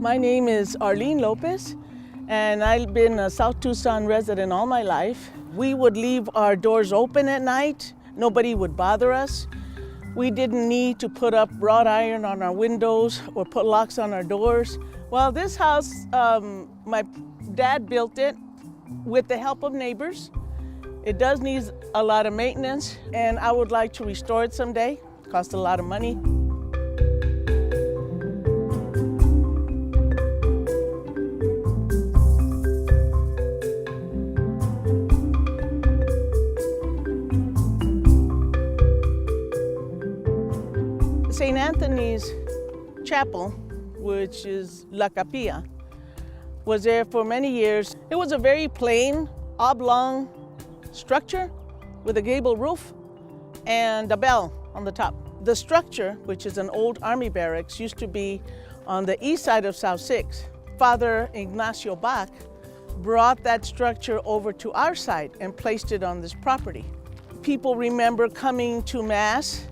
My name is Arlene Lopez, and I've been a South Tucson resident all my life. We would leave our doors open at night. Nobody would bother us. We didn't need to put up wrought iron on our windows or put locks on our doors. Well, this house, my dad built it with the help of neighbors. It does need a lot of maintenance, and I would like to restore it someday. It costs a lot of money. St. Anthony's Chapel, which is La Capilla, was there for many years. It was a very plain, oblong structure with a gable roof and a bell on the top. The structure, which is an old army barracks, used to be on the east side of South 6. Father Ignacio Bach brought that structure over to our side and placed it on this property. People remember coming to Mass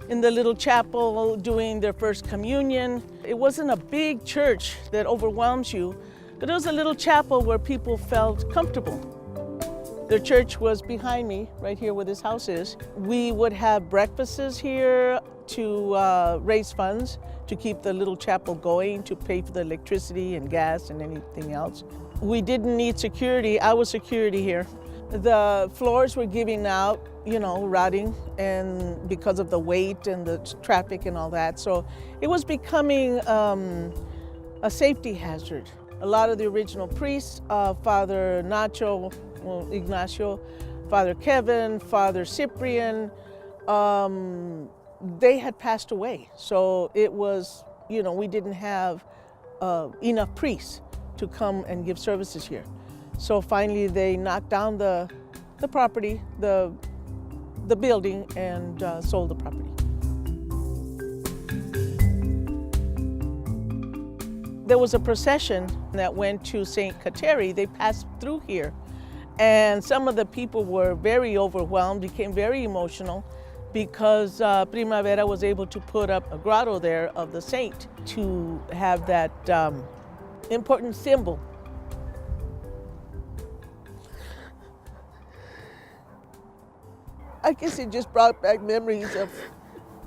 in the little chapel, doing their first communion. It wasn't a big church that overwhelms you, but it was a little chapel where people felt comfortable. The church was behind me, right here where this house is. We would have breakfasts here to raise funds to keep the little chapel going, to pay for the electricity and gas and anything else. We didn't need security. I was security here. The floors were giving out, rotting, and because of the weight and the traffic and all that. So it was becoming a safety hazard. A lot of the original priests, Father Ignacio, Father Kevin, Father Cyprian, they had passed away. So it was, we didn't have enough priests to come and give services here. So finally they knocked down the property, the building, and sold the property. There was a procession that went to St. Kateri. They passed through here, and some of the people were very overwhelmed, became very emotional, because Primavera was able to put up a grotto there of the saint to have that important symbol. I guess it just brought back memories of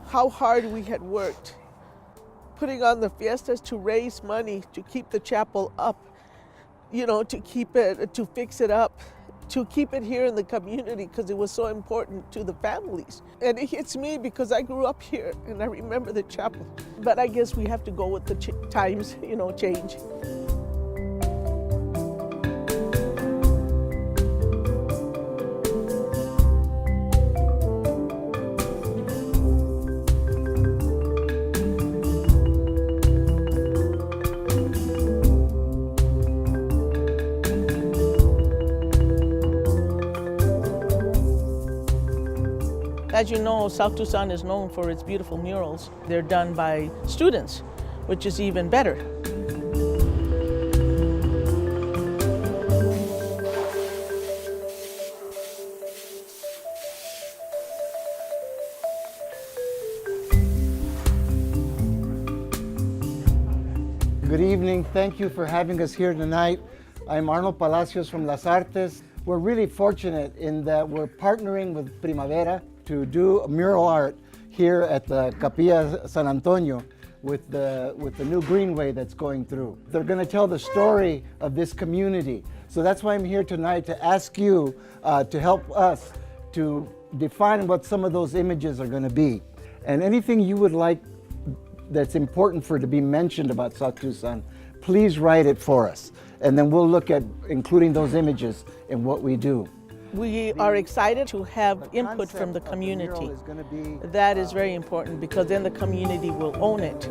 how hard we had worked, putting on the fiestas to raise money to keep the chapel up, to keep it, to fix it up, to keep it here in the community because it was so important to the families. And it hits me because I grew up here and I remember the chapel. But I guess we have to go with the times, change. As you know, South Tucson is known for its beautiful murals. They're done by students, which is even better. Good evening. Thank you for having us here tonight. I'm Arnold Palacios from Las Artes. We're really fortunate in that we're partnering with Primavera to do mural art here at the Capilla San Antonio with the new greenway that's going through. They're going to tell the story of this community. So that's why I'm here tonight, to ask you to help us to define what some of those images are going to be. And anything you would like that's important for to be mentioned about South Tucson, please write it for us. And then we'll look at including those images in what we do. We are excited to have input from the community. That is very important because then the community will own it.